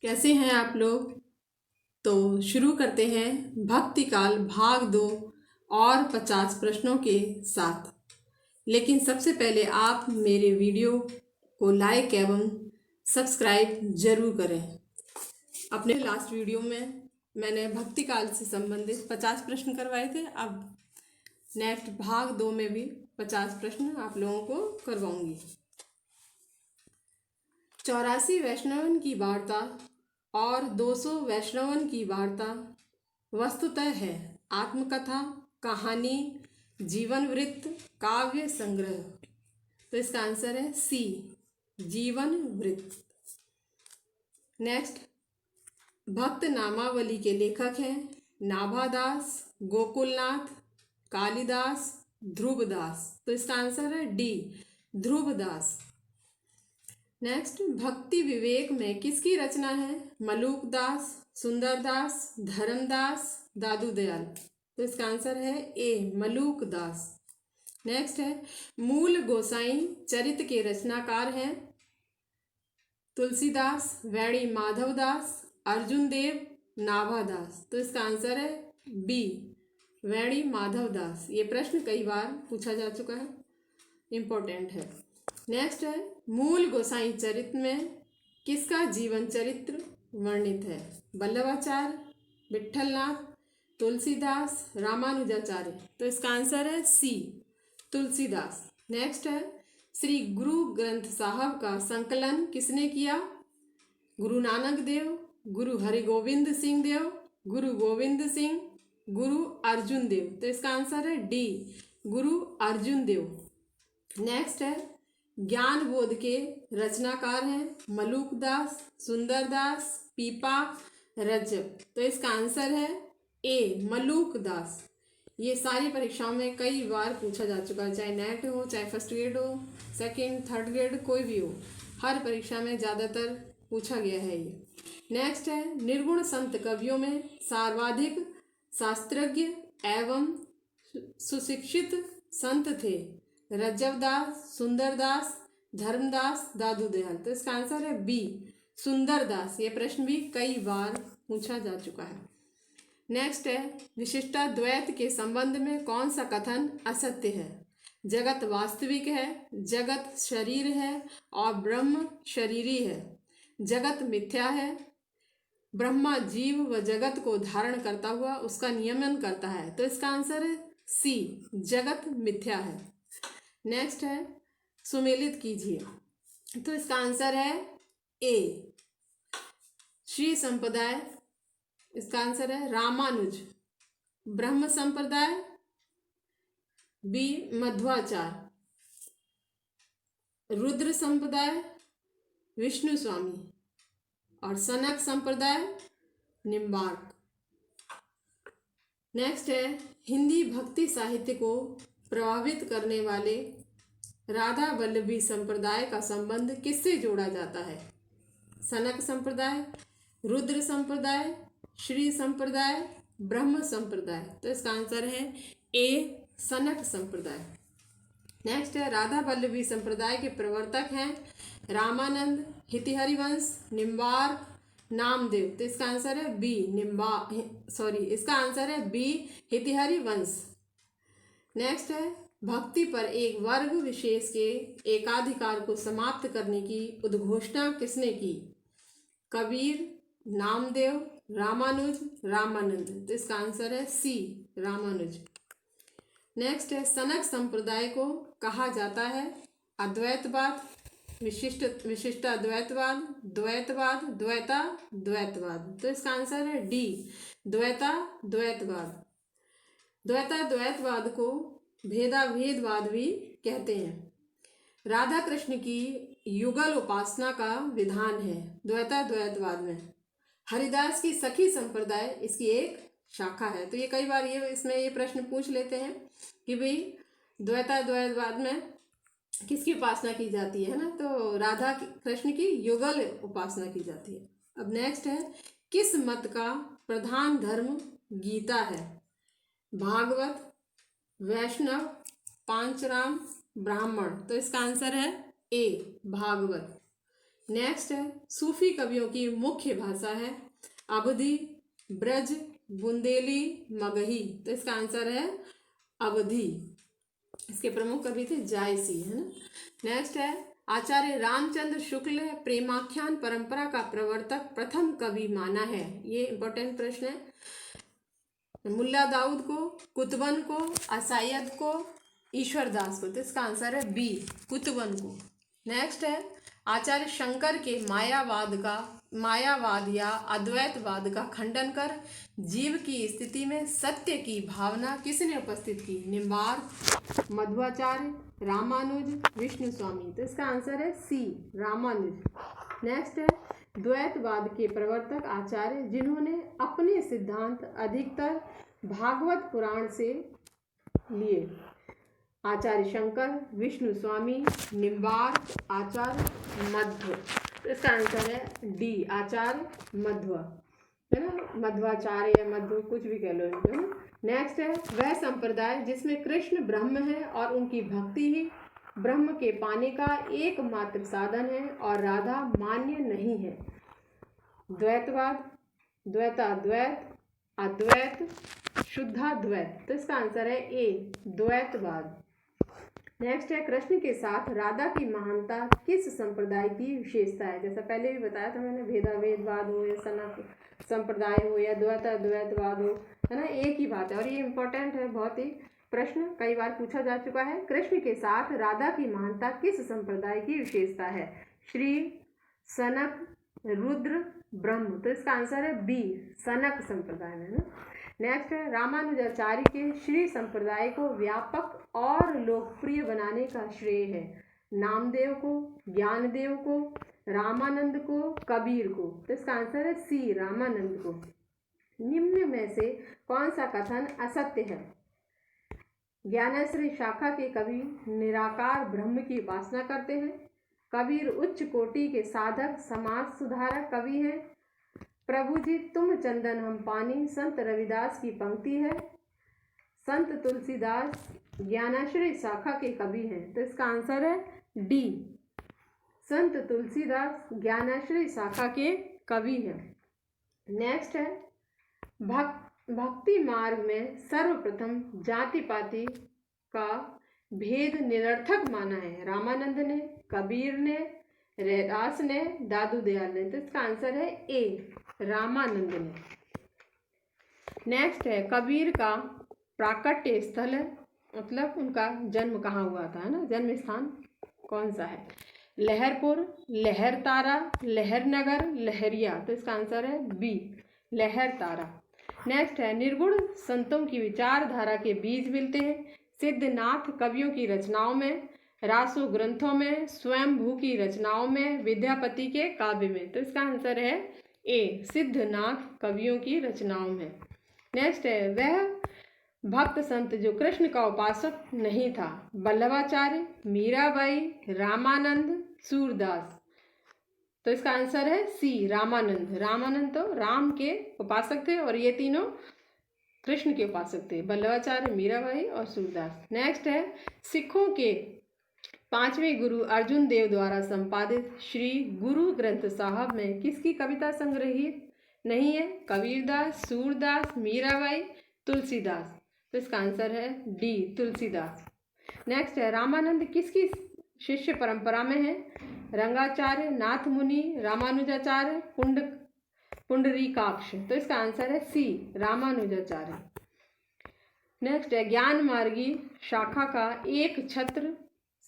कैसे हैं आप लोग। तो शुरू करते हैं भक्ति काल भाग 2 और 50 प्रश्नों के साथ। लेकिन सबसे पहले आप मेरे वीडियो को लाइक एवं सब्सक्राइब जरूर करें। अपने लास्ट वीडियो में मैंने भक्ति काल से संबंधित 50 प्रश्न करवाए थे। अब नेक्स्ट भाग 2 में भी 50 प्रश्न आप लोगों को करवाऊंगी। 84 वैष्णवन की वार्ता और 200 वैष्णवन की वार्ता वस्तुतः है आत्मकथा, कहानी, जीवन वृत्त, काव्य संग्रह। तो इसका आंसर है सी, जीवन वृत्त। नेक्स्ट, भक्त नामावली के लेखक हैं नाभादास, गोकुलनाथ, कालिदास, ध्रुवदास। तो इसका आंसर है डी, ध्रुवदास। नेक्स्ट, भक्ति विवेक में किसकी रचना है? मलूकदास, सुंदरदास, धर्मदास, दादू दयाल। तो इसका आंसर है ए, मलूकदास। नेक्स्ट है, मूल गोसाई चरित्र के रचनाकार हैं तुलसीदास, वेणी माधवदास, अर्जुन देव, नाभादास। तो इसका आंसर है बी, वेणी माधवदास। ये प्रश्न कई बार पूछा जा चुका है, इम्पोर्टेंट है। नेक्स्ट है, मूल गोसाई चरित्र में किसका जीवन चरित्र वर्णित है? वल्लभाचार्य, विट्ठलनाथ, तुलसीदास, रामानुजाचार्य। तो इसका आंसर है सी, तुलसीदास। नेक्स्ट है, श्री गुरु ग्रंथ साहब का संकलन किसने किया? गुरु नानक देव, गुरु हरिगोविंद सिंह देव, गुरु गोविंद सिंह, गुरु अर्जुन देव। तो इसका आंसर है डी, गुरु अर्जुन देव। नेक्स्ट है, ज्ञान बोध के रचनाकार हैं मलूकदास, सुंदरदास, पीपा, रजब। तो इसका आंसर है ए, मलूकदास। ये सारी परीक्षाओं में कई बार पूछा जा चुका है, चाहे नेट हो, चाहे फर्स्ट ग्रेड हो, सेकंड थर्ड ग्रेड कोई भी हो, हर परीक्षा में ज़्यादातर पूछा गया है ये। नेक्स्ट है, निर्गुण संत कवियों में सर्वाधिक शास्त्रज्ञ एवं सुशिक्षित संत थे रजबदास, सुंदरदास, धर्मदास, दादू दयाल। तो इसका आंसर है बी, सुंदरदास। ये प्रश्न भी कई बार पूछा जा चुका है। नेक्स्ट है, विशिष्टाद्वैत के संबंध में कौन सा कथन असत्य है? जगत वास्तविक है, जगत शरीर है और ब्रह्म शरीरी है, जगत मिथ्या है, ब्रह्मा जीव व जगत को धारण करता हुआ उसका नियमन करता है। तो इसका आंसर है सी, जगत मिथ्या है। नेक्स्ट है, सुमेलित कीजिए। तो इसका आंसर है ए, श्री संप्रदाय। इसका आंसर है रामानुज। ब्रह्म संप्रदाय बी, मध्वाचार्य। रुद्र संप्रदाय विष्णु स्वामी और सनक संप्रदाय निम्बार्क। नेक्स्ट है, हिंदी भक्ति साहित्य को प्रभावित करने वाले राधा वल्लभी संप्रदाय का संबंध किससे जोड़ा जाता है? सनक संप्रदाय, रुद्र संप्रदाय, श्री संप्रदाय, ब्रह्म संप्रदाय। तो इसका आंसर है ए, सनक संप्रदाय। नेक्स्ट है, राधा वल्लभी संप्रदाय के प्रवर्तक हैं रामानंद, हितिहरिवंश, निम्बार्क, नामदेव। तो इसका आंसर है बी, इसका आंसर है बी, हितिहरिवंश। नेक्स्ट है, भक्ति पर एक वर्ग विशेष के एकाधिकार को समाप्त करने की उद्घोषणा किसने की? कबीर, नामदेव, रामानुज, रामानंद। तो इसका आंसर है सी, रामानुज। नेक्स्ट है, सनक संप्रदाय को कहा जाता है अद्वैतवाद, विशिष्टाद्वैतवाद, द्वैतवाद, द्वैताद्वैतवाद। तो इसका आंसर है डी, द्वैताद्वैतवाद। द्वैताद्वैतवाद को भेदाभेदवाद भी कहते हैं। राधा कृष्ण की युगल उपासना का विधान है द्वैताद्वैतवाद में। हरिदास की सखी संप्रदाय इसकी एक शाखा है। तो ये कई बार इसमें प्रश्न पूछ लेते हैं कि भाई द्वैताद्वैतवाद में किसकी उपासना की जाती है ना, तो राधा कृष्ण की युगल उपासना की जाती है। अब नेक्स्ट है, किस मत का प्रधान धर्म गीता है? भागवत, वैष्णव, पांचराम, ब्राह्मण। तो इसका आंसर है ए, भागवत। नेक्स्ट है सूफी कवियों की मुख्य भाषा है अवधी, ब्रज, बुंदेली, मगही। तो इसका आंसर है अवधी। इसके प्रमुख कवि थे जायसी, है ना। नेक्स्ट है आचार्य रामचंद्र शुक्ल प्रेमाख्यान परंपरा का प्रवर्तक प्रथम कवि माना है। ये इंपॉर्टेंट प्रश्न है। मुल्ला दाऊद को, कुतुबन को, असायद को, ईश्वर दास को। तो इसका आंसर है बी, कुतुबन को। नेक्स्ट है आचार्य शंकर के मायावाद या अद्वैतवाद का खंडन कर जीव की स्थिति में सत्य की भावना किसने उपस्थित की? निम्बार्क, मध्वाचार्य, रामानुज, विष्णु स्वामी। तो इसका आंसर है सी, रामानुज। नेक्स्ट है द्वैतवाद के प्रवर्तक आचार्य जिन्होंने अपने सिद्धांत अधिकतर भागवत पुराण से लिए। आचार्य शंकर, विष्णु स्वामी, निम्बार्क, आचार्य मध्व। तो इसका आंसर है डी, आचार्य मध्व, है ना। मध्वाचार्य या मध्व कुछ भी कह लो इनको। नेक्स्ट है वह संप्रदाय जिसमें कृष्ण ब्रह्म है और उनकी भक्ति ही ब्रह्म के पाने का एकमात्र साधन है और राधा मान्य नहीं है। द्वैतवाद, द्वैताद्वैत, अद्वैत, शुद्धाद्वैत। तो इसका आंसर है ए, द्वैतवाद। नेक्स्ट है कृष्ण के साथ राधा की महानता किस संप्रदाय की विशेषता है? जैसा पहले भी बताया था मैंने, भेदाभेदवाद हो या सनक संप्रदाय हो या द्वैताद्वैतवाद हो, है ना, एक ही बात है। और ये इंपॉर्टेंट है बहुत ही, प्रश्न कई बार पूछा जा चुका है। कृष्ण के साथ राधा की महानता किस संप्रदाय की विशेषता है? श्री, सनक, रुद्र, ब्रह्म। तो इसका आंसर है बी, सनक संप्रदाय में, ना। नेक्स्ट है रामानुजाचार्य के श्री संप्रदाय को व्यापक और लोकप्रिय बनाने का श्रेय है नामदेव को, ज्ञानदेव को, रामानंद को, कबीर को। तो इसका आंसर है सी, रामानंद को। निम्न में से कौन सा कथन असत्य है? ज्ञानाश्रय शाखा के कवि निराकार ब्रह्म की उपासना करते हैं। कबीर उच्च कोटि के साधक समाज सुधारक कवि हैं। प्रभु जी तुम चंदन हम पानी संत रविदास की पंक्ति है। संत तुलसीदास ज्ञानाश्रय शाखा के कवि हैं। तो इसका आंसर है डी, संत तुलसीदास ज्ञानाश्रय शाखा के कवि हैं। नेक्स्ट है भक्ति मार्ग में सर्वप्रथम जाति पाति का भेद निरर्थक माना है। रामानंद ने, कबीर ने, रैदास ने, दादू दयाल ने। तो इसका आंसर है ए, रामानंद ने। नेक्स्ट है कबीर का प्राकट्य स्थल है, मतलब उनका जन्म कहाँ हुआ था, है ना, जन्म स्थान कौन सा है? लहरपुर, लहरतारा, लहरनगर, लहरिया। तो इसका आंसर है बी, लहरतारा। नेक्स्ट है निर्गुण संतों की विचारधारा के बीज मिलते हैं सिद्धनाथ कवियों की रचनाओं में, रासो ग्रंथों में, स्वयंभू की रचनाओं में, विद्यापति के काव्य में। तो इसका आंसर है ए, सिद्धनाथ कवियों की रचनाओं में। नेक्स्ट है वह भक्त संत जो कृष्ण का उपासक नहीं था। वल्लभाचार्य, मीराबाई, रामानंद, सूरदास। तो इसका आंसर है सी, रामानंद। रामानंद तो राम के उपासक थे और ये तीनों कृष्ण के उपासक थे, वल्लभाचार्य, मीराबाई और सूरदास। नेक्स्ट है सिखों के 5वें गुरु अर्जुन देव द्वारा संपादित श्री गुरु ग्रंथ साहब में किसकी कविता संग्रहित नहीं है? कबीरदास, सूरदास, मीराबाई, तुलसीदास। तो इसका आंसर है डी, तुलसीदास। नेक्स्ट है रामानंद किसकी शिष्य परंपरा में है? रंगाचार्य, नाथ मुनि, रामानुजाचार्य, पुंडरीकाक्ष। तो इसका आंसर है सी, रामानुजाचार्य। नेक्स्ट है ज्ञान मार्गी शाखा का एक छत्र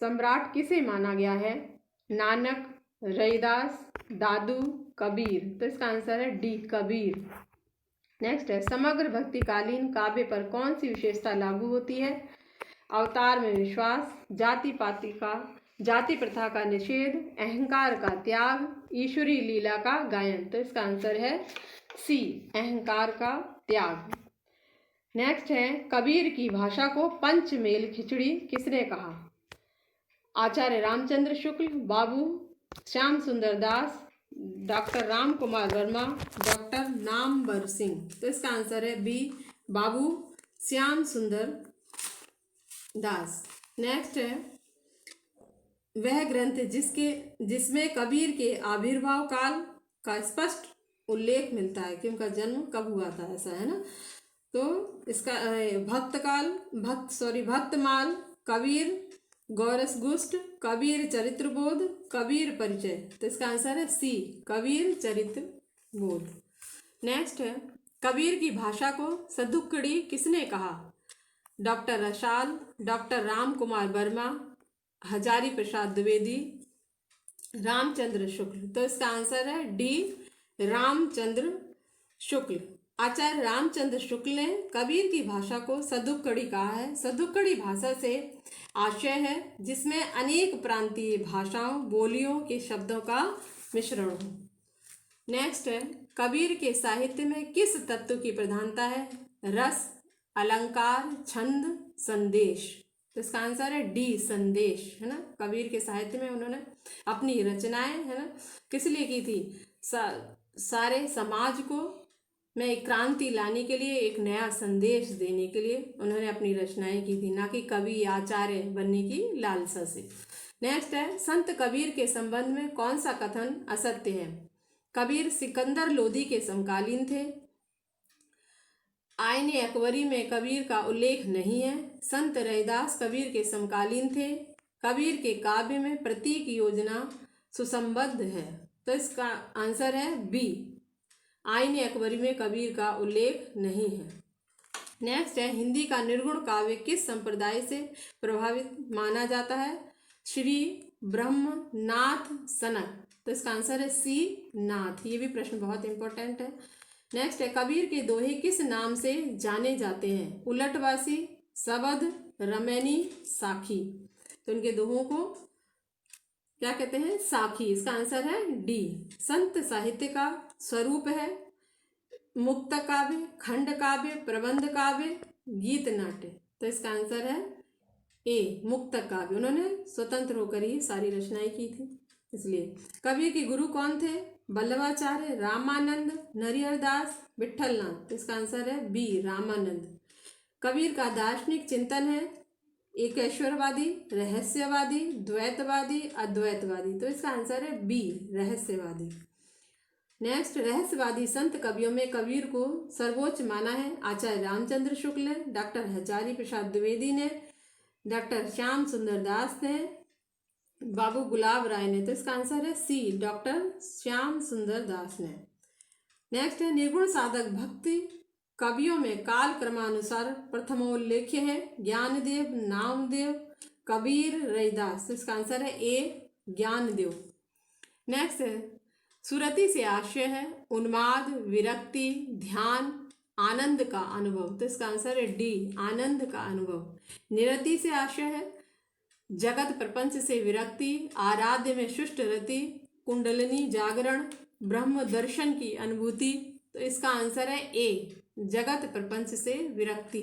सम्राट किसे माना गया है? नानक, रैदास, दादू, कबीर। तो इसका आंसर है डी, कबीर। नेक्स्ट है समग्र भक्तिकालीन काव्य पर कौन सी विशेषता लागू होती है? अवतार में विश्वास, जाति प्रथा का निषेध, अहंकार का त्याग, ईश्वरी लीला का गायन। तो इसका आंसर है सी, अहंकार का त्याग। नेक्स्ट है कबीर की भाषा को पंचमेल खिचड़ी किसने कहा? आचार्य रामचंद्र शुक्ल, बाबू श्याम सुंदर दास, डॉक्टर राम कुमार वर्मा, डॉक्टर नामवर सिंह। तो इसका आंसर है बी, बाबू श्याम सुंदर दास। नेक्स्ट है वह ग्रंथ जिसमें कबीर के आविर्भाव काल का स्पष्ट उल्लेख मिलता है कि उनका जन्म कब हुआ था, ऐसा है ना। तो इसका भक्तमाल, कबीर गौरसगुष्ट, कबीर चरित्रबोध, कबीर परिचय। तो इसका आंसर है सी, कबीर चरित्रबोध। नेक्स्ट है, कबीर की भाषा को सदुक्कड़ी किसने कहा? डॉक्टर रसाल, डॉक्टर राम कुमार वर्मा, हजारी प्रसाद द्विवेदी, रामचंद्र शुक्ल। तो इसका आंसर है डी, रामचंद्र शुक्ल। आचार्य रामचंद्र शुक्ल ने कबीर की भाषा को सदुक्कड़ी कहा है। सदुक्कड़ी भाषा से आशय है जिसमें अनेक प्रांतीय भाषाओं, बोलियों के शब्दों का मिश्रण हो। नेक्स्ट है, कबीर के साहित्य में किस तत्व की प्रधानता है? रस, अलंकार, छंद, संदेश। तो इसका आंसर है डी, संदेश, है ना। कबीर के साहित्य में उन्होंने अपनी रचनाएं, है ना, किस लिए की थी? सारे समाज को में एक क्रांति लाने के लिए, एक नया संदेश देने के लिए उन्होंने अपनी रचनाएं की थी, ना कि कवि आचार्य बनने की लालसा से। नेक्स्ट है, संत कबीर के संबंध में कौन सा कथन असत्य है? कबीर सिकंदर लोदी के समकालीन थे। आईन अकबरी में कबीर का उल्लेख नहीं है। संत रैदास कबीर के समकालीन थे। कबीर के काव्य में प्रतीक योजना सुसंबद्ध है। तो इसका आंसर है बी, आईन अकबरी में कबीर का उल्लेख नहीं है। नेक्स्ट है, हिंदी का निर्गुण काव्य किस संप्रदाय से प्रभावित माना जाता है? श्री ब्रह्मनाथ सनक। तो इसका आंसर है सी, नाथ। ये भी प्रश्न बहुत इंपॉर्टेंट है। नेक्स्ट है, कबीर के दोहे किस नाम से जाने जाते हैं? उलटवासी, सबद, रमैनी, साखी। तो इनके दोहों को क्या कहते हैं? साखी। इसका आंसर है डी। संत साहित्य का स्वरूप है मुक्त काव्य, खंड काव्य, प्रबंध काव्य, गीत नाट्य। तो इसका आंसर है ए, मुक्त काव्य। उन्होंने स्वतंत्र होकर ही सारी रचनाएं की थी, इसलिए। कबीर के गुरु कौन थे? वल्लभाचार्य, रामानंद, नरिहरदास, विठलनाथ। तो इसका आंसर है बी, रामानंद। कबीर का दार्शनिक चिंतन है एकेश्वरवादी, रहस्यवादी, द्वैतवादी, अद्वैतवादी। तो इसका आंसर है बी, रहस्यवादी। नेक्स्ट, रहस्यवादी संत कवियों में कबीर को सर्वोच्च माना है आचार्य रामचंद्र शुक्ल ने, डॉक्टर हजारी प्रसाद द्विवेदी ने, डॉक्टर श्याम सुंदर दास ने, बाबू गुलाब राय ने। तो इसका आंसर है सी, डॉक्टर श्याम सुंदर दास ने। नेक्स्ट है, निर्गुण साधक भक्ति कवियों में काल क्रमानुसार प्रथमोल्लेख्य है ज्ञानदेव, नामदेव, कबीर, रैदास। तो इसका आंसर है ए, ज्ञानदेव। नेक्स्ट है, सुरति से आशय है उन्माद, विरक्ति, ध्यान, आनंद का अनुभव। तो इसका आंसर है डी, आनंद का अनुभव। निरति से आशय है जगत प्रपंच से विरक्ति, आराध्य में शुष्ट रति, कुंडलिनी जागरण, ब्रह्म दर्शन की अनुभूति। तो इसका आंसर है ए, जगत प्रपंच से विरक्ति।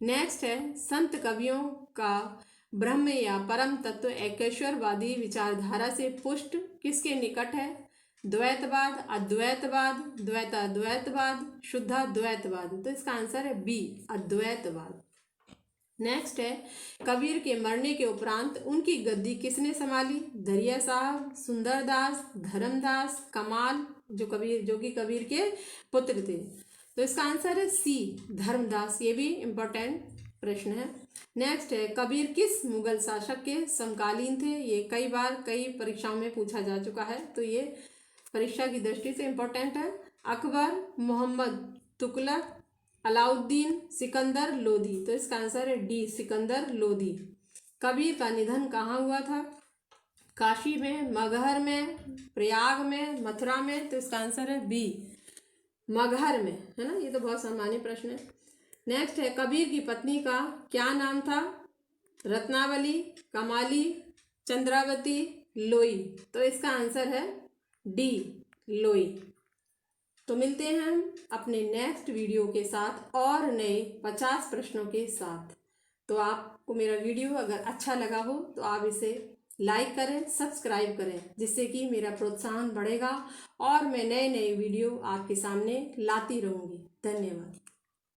नेक्स्ट है, संत कवियों का ब्रह्म या परम तत्व एकेश्वरवादी विचारधारा से पुष्ट किसके निकट है? द्वैतवाद, अद्वैतवाद, द्वैताद्वैतवाद, शुद्धाद्वैतवाद। तो इसका आंसर है बी, अद्वैतवाद। नेक्स्ट है, कबीर के मरने के उपरांत उनकी गद्दी किसने संभाली? दरिया साहब, सुंदरदास, धर्मदास, कमाल, जो कि कबीर के पुत्र थे। तो इसका आंसर है सी, धर्मदास। ये भी इम्पोर्टेंट प्रश्न है। नेक्स्ट है, कबीर किस मुगल शासक के समकालीन थे? ये कई बार कई परीक्षाओं में पूछा जा चुका है, तो ये परीक्षा की दृष्टि से इम्पोर्टेंट है। अकबर, मोहम्मद तुगलक, अलाउद्दीन, सिकंदर लोदी। तो इसका आंसर है डी, सिकंदर लोदी। कबीर का निधन कहाँ हुआ था? काशी में, मगहर में, प्रयाग में, मथुरा में। तो इसका आंसर है बी, मगहर में, है ना। ये तो बहुत सामान्य प्रश्न है। नेक्स्ट है, कबीर की पत्नी का क्या नाम था? रत्नावली, कमाली, चंद्रावती, लोई। तो इसका आंसर है डी, लोई। तो मिलते हैं हम अपने नेक्स्ट वीडियो के साथ और नए 50 प्रश्नों के साथ। तो आपको मेरा वीडियो अगर अच्छा लगा हो तो आप इसे लाइक करें, सब्सक्राइब करें, जिससे कि मेरा प्रोत्साहन बढ़ेगा और मैं नए नए वीडियो आपके सामने लाती रहूँगी। धन्यवाद।